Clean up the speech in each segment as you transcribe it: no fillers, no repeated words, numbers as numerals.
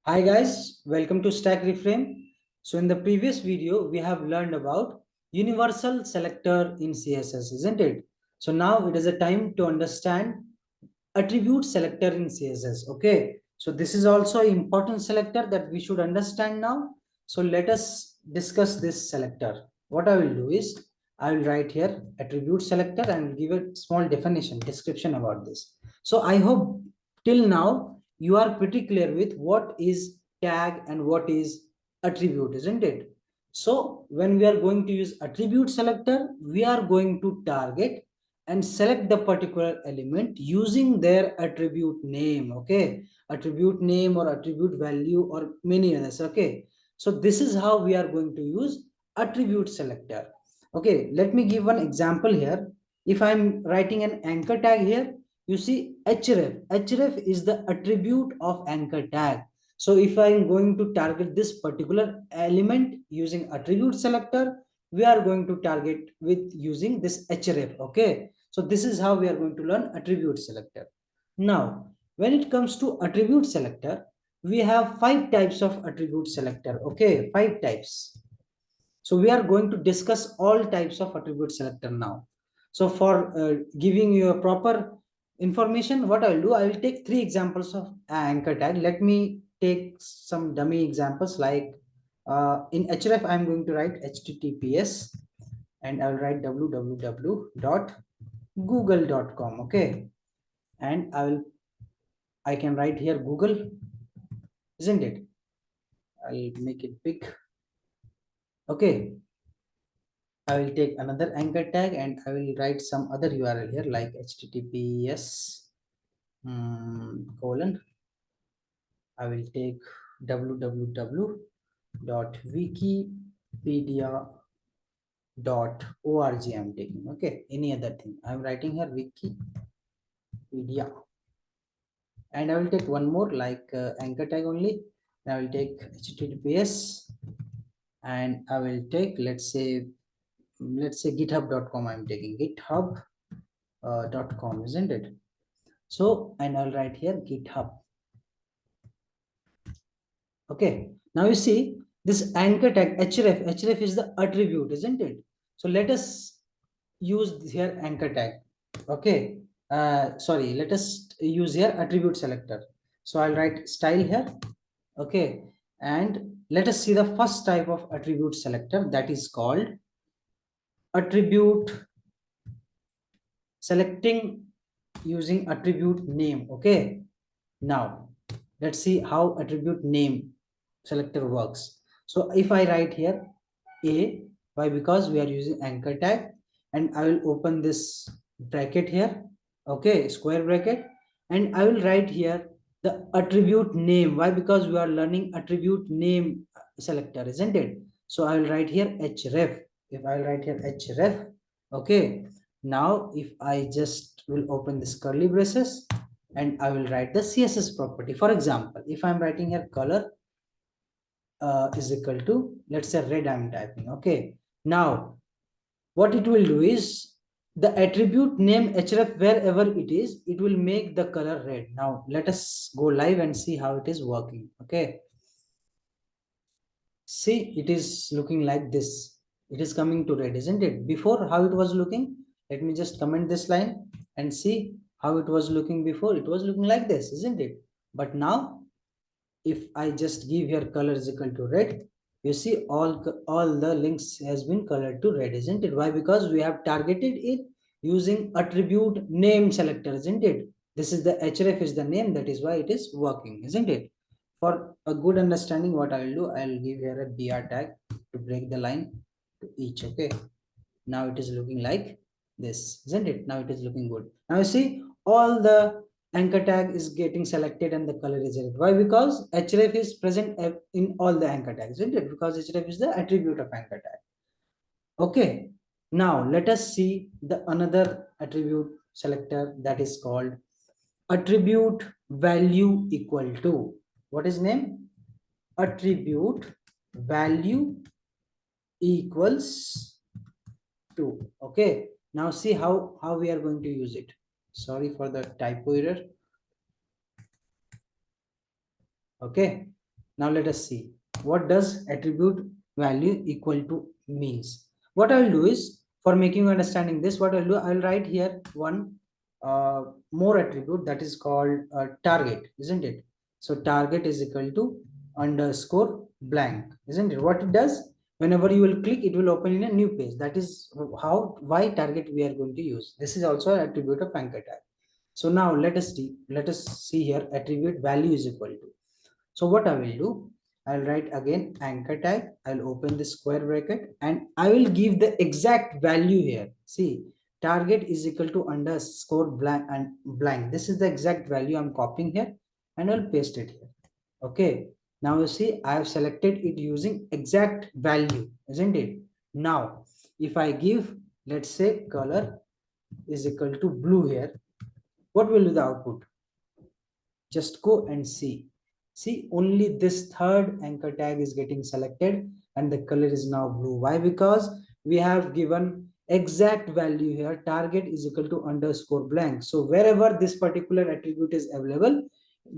Hi guys, welcome to Stack Reframe. So in the previous video, we have learned about universal selector in CSS, isn't it? So now it is a time to understand attribute selector in CSS. Okay, so this is also an important selector that we should understand now. So let us discuss this selector. What I will do is I will write here attribute selector and give a small definition, description about this. So I hope till now you are pretty clear with what is tag and what is attribute, isn't it? So when we are going to use attribute selector, we are going to target and select the particular element using their attribute name. Okay, attribute name or attribute value or many others. Okay, so this is how we are going to use attribute selector. Okay, let me give one example here. If I'm writing an anchor tag here, you see href is the attribute of anchor tag. So if I'm going to target this particular element using attribute selector, we are going to target with using this href. Okay, so this is how we are going to learn attribute selector. Now, when it comes to attribute selector, we have 5 types of attribute selector. Okay, 5 types. So we are going to discuss all types of attribute selector now. So for giving you a proper information, what I will do, I will take 3 examples of anchor tag. Let me take some dummy examples like in href, I'm going to write https and I'll write www.google.com. Okay, and I can write here Google, isn't it? I'll make it big. Okay, I will take another anchor tag and I will write some other URL here like https colon. I will take www.wikipedia.org. I'm taking. Okay, any other thing. I'm writing here Wikipedia. And I will take one more like anchor tag only. I will take https and I will take let's say github.com. I'm taking github.com, isn't it? So and I'll write here github. Okay, now you see this anchor tag href is the attribute, isn't it? So let us use here anchor tag. Okay, sorry, let us use here attribute selector. So I'll write style here. Okay, and let us see the first type of attribute selector, that is called attribute selecting using attribute name. Okay, now let's see how attribute name selector works. So if I write here a, why? Because we are using anchor tag, and I will open this bracket here. Okay, square bracket, and I will write here the attribute name. Why? Because we are learning attribute name selector, isn't it? So I will write here href. If I write here href, okay, now if I just will open this curly braces and I will write the CSS property. For example, if I'm writing here color is equal to, let's say red, I'm typing. Okay, now what it will do is the attribute name href, wherever it is, it will make the color red. Now let us go live and see how it is working. Okay, see, it is looking like this. It is coming to red, isn't it? Before, how it was looking? Let me just comment this line and see how it was looking before. It was looking like this, isn't it? But now, if I just give here color is equal to red, you see all the links has been colored to red, isn't it? Why? Because we have targeted it using attribute name selector, isn't it? This is the href is the name, that is why it is working, isn't it? For a good understanding, what I will do, I will give here a br tag to break the line to each. Okay, now it is looking like this, isn't it? Now it is looking good. Now you see all the anchor tag is getting selected and the color is red. Why? Because href is present in all the anchor tags, isn't it? Because href is the attribute of anchor tag. Okay, now let us see the another attribute selector, that is called attribute value equal to. What is name? Attribute value equals to. Okay, now see how we are going to use it. Sorry for the typo error. Okay, Now let us see what does attribute value equal to means. What I will do is, for making you understanding this, what I'll do, I'll write here one more attribute that is called target, isn't it? So target is equal to underscore blank, isn't it? What it does, whenever you will click, it will open in a new page. That is how, why target we are going to use. This is also an attribute of anchor tag. So now let us see here attribute value is equal to. So what I will do, I'll write again anchor tag. I'll open the square bracket and I will give the exact value here. See, target is equal to underscore blank and blank. This is the exact value I'm copying here and I'll paste it here. Okay. Now you see, I have selected it using exact value, isn't it? Now, if I give, let's say color is equal to blue here, what will be the output? Just go and see only this third anchor tag is getting selected and the color is now blue. Why? Because we have given exact value here, target is equal to underscore blank. So wherever this particular attribute is available,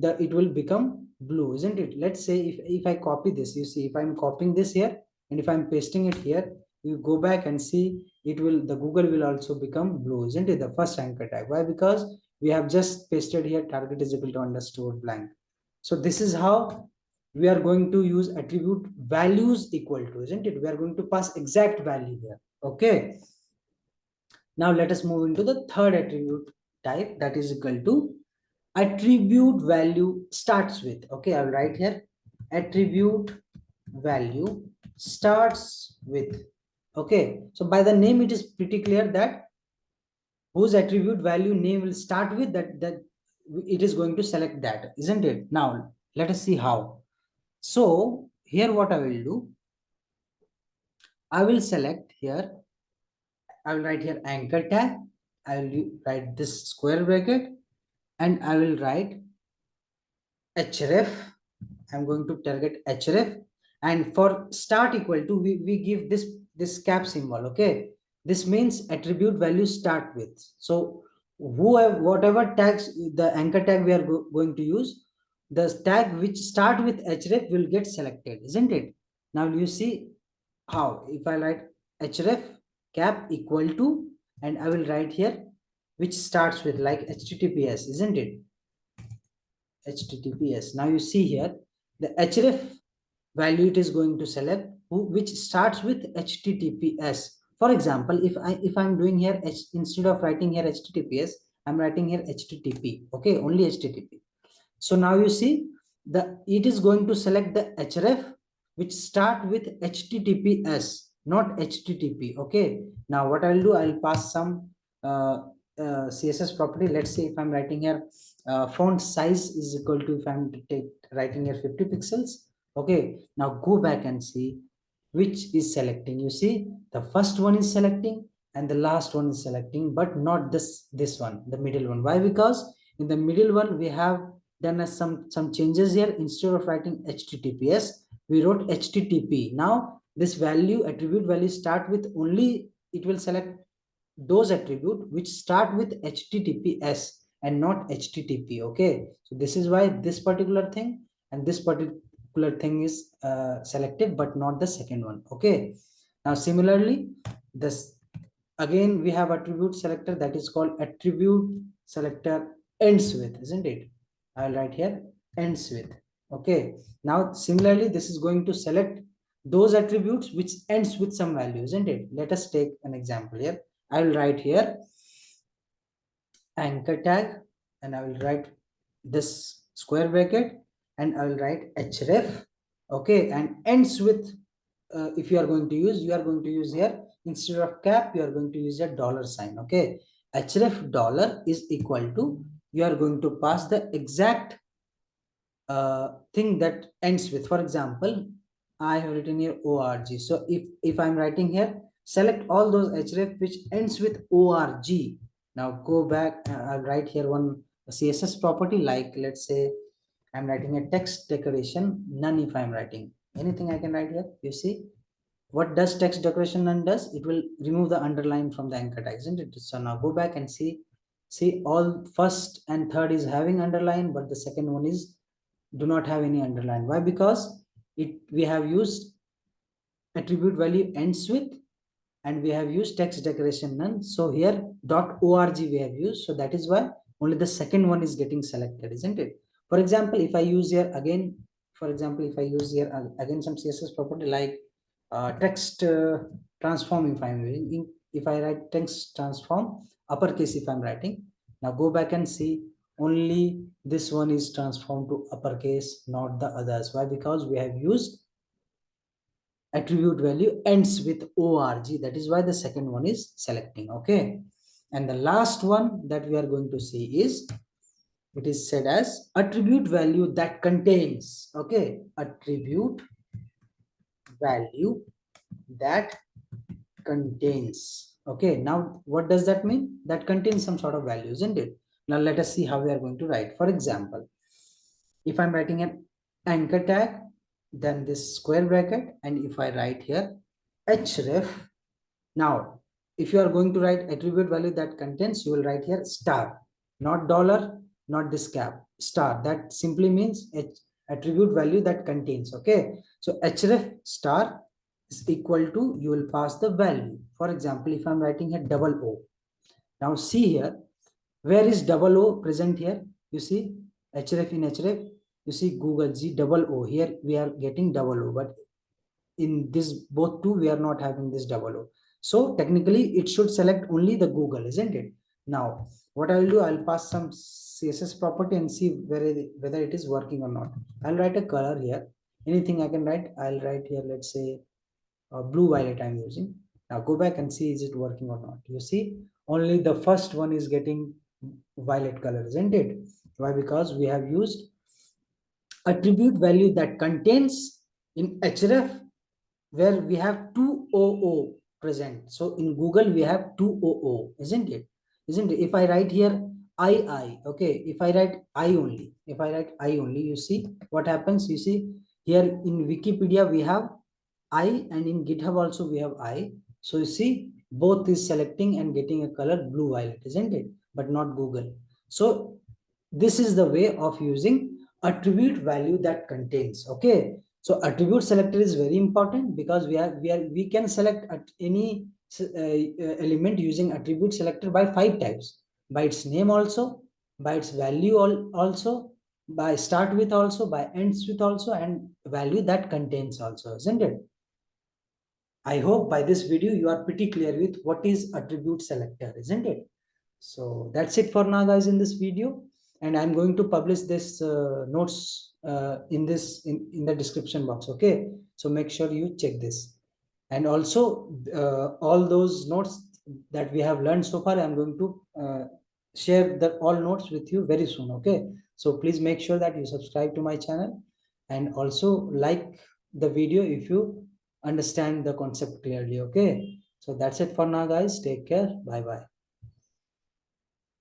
it will become blue, isn't it? Let's say if I copy this, you see, if I'm copying this here and if I'm pasting it here, you go back and see, it will, the Google will also become blue, isn't it? The first anchor tag. Why? Because we have just pasted here target is equal to underscore blank. So this is how we are going to use attribute values equal to, isn't it? We are going to pass exact value here. Okay. Now let us move into the third attribute type, that is equal to attribute value starts with. Okay, I'll write here attribute value starts with. Okay, so by the name it is pretty clear that whose attribute value name will start with, that it is going to select that, isn't it? Now let us see how. So here what I will do, I will select here, I will write here anchor tag, I will write this square bracket and I will write href. I'm going to target href, and for start equal to, we give this cap symbol. Okay, this means attribute value start with. So whoever, whatever tags, the anchor tag we are going to use, the tag which start with href will get selected, isn't it? Now you see how, if I write href cap equal to, and I will write here which starts with, like https, isn't it? https. Now you see here the href value it is going to select which starts with https. For example, if I'm doing here instead of writing here https, I'm writing here http. Okay, only http. So now you see the, it is going to select the href which start with https, not http. Okay, now what I'll do, I'll pass some css property. Let's say if I'm writing here font size is equal to, if I'm writing here 50 pixels. Okay, now go back and see which is selecting. You see the first one is selecting and the last one is selecting, but not this one, the middle one. Why? Because in the middle one we have done some changes here. Instead of writing https, we wrote http. Now this value, attribute value start with only, it will select those attribute which start with https and not http. Okay, so this is why this particular thing and this particular thing is selected, but not the second one. Okay, now similarly, this again we have attribute selector, that is called attribute selector ends with, isn't it? I'll write here ends with. Okay, now similarly this is going to select those attributes which ends with some value, isn't it? Let us take an example here. I will write here anchor tag and I will write this square bracket and I will write href. Okay, and ends with, if you are going to use, you are going to use here, instead of cap you are going to use a dollar sign. Okay, href dollar is equal to, you are going to pass the exact thing that ends with. For example, I have written here org. So if I'm writing here, select all those href which ends with org. Now go back, I'll write here one css property, like let's say I'm writing a text decoration none. If I'm writing anything, I can write here. You see what does text decoration none does? It will remove the underline from the anchor tag, isn't it? So now go back and see all first and third is having underline, but the second one is do not have any underline. Why? Because we have used attribute value ends with, and we have used text decoration none. So here .org we have used. So that is why only the second one is getting selected, isn't it? For example, if I use here again, for example, if I use here again some CSS property like text transform, if I'm using, if I write text transform uppercase, if I'm writing, now go back and see only this one is transformed to uppercase, not the others. Why? Because we have used attribute value ends with org. That is why the second one is selecting. Okay, and the last one that we are going to see is, it is said as attribute value that contains. Okay, attribute value that contains. Okay, now what does that mean? That contains some sort of value, isn't it? Now let us see how we are going to write. For example, if I'm writing an anchor tag, then this square bracket, and if I write here href. Now, if you are going to write attribute value that contains, you will write here star, not dollar, not this cap, star. That simply means attribute value that contains. Okay, so href star is equal to, you will pass the value. For example, if I'm writing here double O. Now see here, where is double O present here? You see href in href, you see Google G double O. Here we are getting double O, but in this both two we are not having this double O. So technically it should select only the Google, isn't it? Now what I'll do, I'll pass some CSS property and see whether it is working or not. I'll write a color here, anything I can write. I'll write here, let's say blue violet I'm using. Now go back and see is it working or not. You see only the first one is getting violet color, isn't it? Why? Because we have used attribute value that contains in href, where we have two OO present. So in Google we have two OO, isn't it? Isn't it? If I write here I, okay, if I write I only, if I write I only, you see what happens. You see here in Wikipedia we have I, and in GitHub also we have I. So you see both is selecting and getting a color blue violet, isn't it? But not Google. So this is the way of using attribute value that contains. Okay, so attribute selector is very important because we can select at any element using attribute selector by 5 types: by its name also, by its value also, by start with also, by ends with also, and value that contains also, isn't it? I hope by this video you are pretty clear with what is attribute selector, isn't it? So that's it for now, guys, in this video. And I'm going to publish this notes in the description box. Okay, so make sure you check this. And also all those notes that we have learned so far, I'm going to share the all notes with you very soon. Okay, so please make sure that you subscribe to my channel and also like the video if you understand the concept clearly. Okay, so that's it for now, guys. Take care. Bye bye.